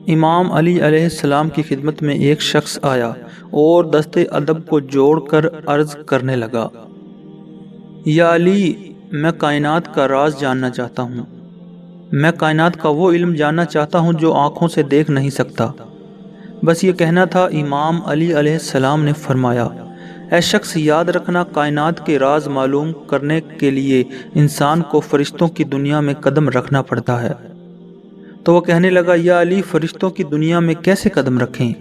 امام علی علیہ السلام کی خدمت میں ایک شخص آیا اور دست ادب کو جوڑ کر عرض کرنے لگا، یا علی، میں کائنات کا راز جاننا چاہتا ہوں۔ میں کائنات کا وہ علم جاننا چاہتا ہوں جو آنکھوں سے دیکھ نہیں سکتا۔ بس یہ کہنا تھا۔ امام علی علیہ السلام نے فرمایا، اے شخص، یاد رکھنا، کائنات کے راز معلوم کرنے کے لیے انسان کو فرشتوں کی دنیا میں قدم رکھنا پڑتا ہے۔ تو وہ کہنے لگا، یا علی، فرشتوں کی دنیا میں کیسے قدم رکھیں؟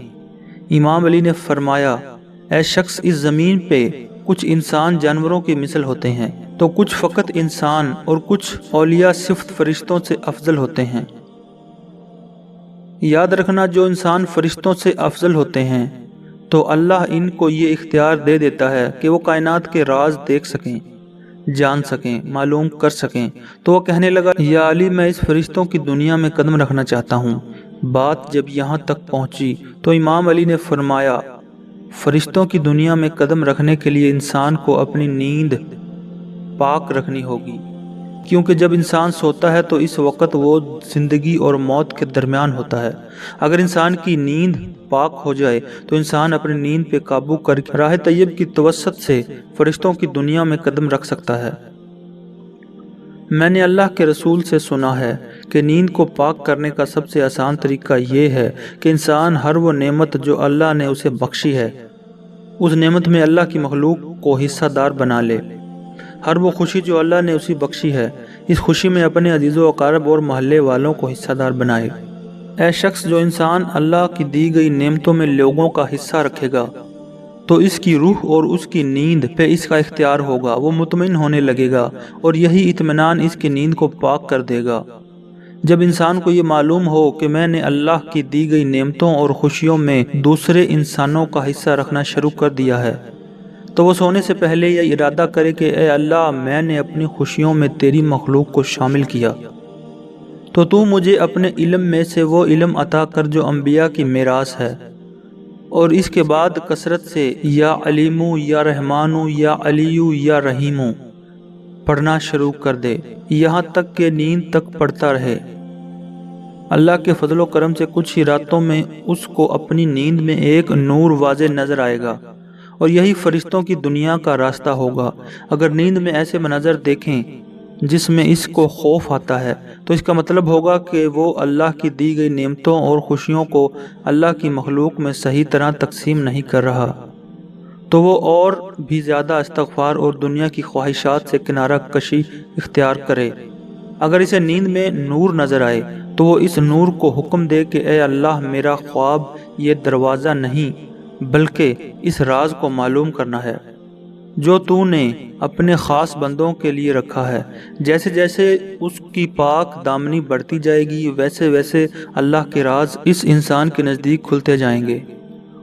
امام علی نے فرمایا، اے شخص، اس زمین پہ کچھ انسان جانوروں کی مثل ہوتے ہیں تو کچھ فقط انسان اور کچھ اولیاء صفت فرشتوں سے افضل ہوتے ہیں۔ یاد رکھنا، جو انسان فرشتوں سے افضل ہوتے ہیں تو اللہ ان کو یہ اختیار دے دیتا ہے کہ وہ کائنات کے راز دیکھ سکیں، جان سکیں، معلوم کر سکیں۔ تو وہ کہنے لگا، یا علی، میں اس فرشتوں کی دنیا میں قدم رکھنا چاہتا ہوں۔ بات جب یہاں تک پہنچی تو امام علی نے فرمایا، فرشتوں کی دنیا میں قدم رکھنے کے لیے انسان کو اپنی نیند پاک رکھنی ہوگی، کیونکہ جب انسان سوتا ہے تو اس وقت وہ زندگی اور موت کے درمیان ہوتا ہے۔ اگر انسان کی نیند پاک ہو جائے تو انسان اپنی نیند پہ قابو کر کے راہ طیب کی توسط سے فرشتوں کی دنیا میں قدم رکھ سکتا ہے۔ میں نے اللہ کے رسول سے سنا ہے کہ نیند کو پاک کرنے کا سب سے آسان طریقہ یہ ہے کہ انسان ہر وہ نعمت جو اللہ نے اسے بخشی ہے، اس نعمت میں اللہ کی مخلوق کو حصہ دار بنا لے۔ ہر وہ خوشی جو اللہ نے اسے بخشی ہے، اس خوشی میں اپنے عزیز و اقارب اور محلے والوں کو حصہ دار بنائے۔ اے شخص، جو انسان اللہ کی دی گئی نعمتوں میں لوگوں کا حصہ رکھے گا تو اس کی روح اور اس کی نیند پہ اس کا اختیار ہوگا، وہ مطمئن ہونے لگے گا اور یہی اطمینان اس کی نیند کو پاک کر دے گا۔ جب انسان کو یہ معلوم ہو کہ میں نے اللہ کی دی گئی نعمتوں اور خوشیوں میں دوسرے انسانوں کا حصہ رکھنا شروع کر دیا ہے تو وہ سونے سے پہلے یہ ارادہ کرے کہ اے اللہ، میں نے اپنی خوشیوں میں تیری مخلوق کو شامل کیا، تو مجھے اپنے علم میں سے وہ علم عطا کر جو انبیاء کی میراث ہے، اور اس کے بعد کثرت سے یا علیمو یا رحمانو یا علیو یا رحیمو پڑھنا شروع کر دے، یہاں تک کہ نیند تک پڑھتا رہے۔ اللہ کے فضل و کرم سے کچھ ہی راتوں میں اس کو اپنی نیند میں ایک نور واضح نظر آئے گا، اور یہی فرشتوں کی دنیا کا راستہ ہوگا۔ اگر نیند میں ایسے مناظر دیکھیں جس میں اس کو خوف آتا ہے تو اس کا مطلب ہوگا کہ وہ اللہ کی دی گئی نعمتوں اور خوشیوں کو اللہ کی مخلوق میں صحیح طرح تقسیم نہیں کر رہا، تو وہ اور بھی زیادہ استغفار اور دنیا کی خواہشات سے کنارہ کشی اختیار کرے۔ اگر اسے نیند میں نور نظر آئے تو وہ اس نور کو حکم دے کہ اے اللہ، میرا خواب یہ دروازہ نہیں بلکہ اس راز کو معلوم کرنا ہے جو تو نے اپنے خاص بندوں کے لیے رکھا ہے۔ جیسے جیسے اس کی پاک دامنی بڑھتی جائے گی ویسے ویسے اللہ کے راز اس انسان کے نزدیک کھلتے جائیں گے،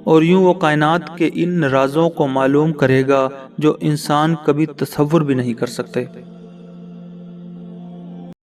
اور یوں وہ کائنات کے ان رازوں کو معلوم کرے گا جو انسان کبھی تصور بھی نہیں کر سکتے۔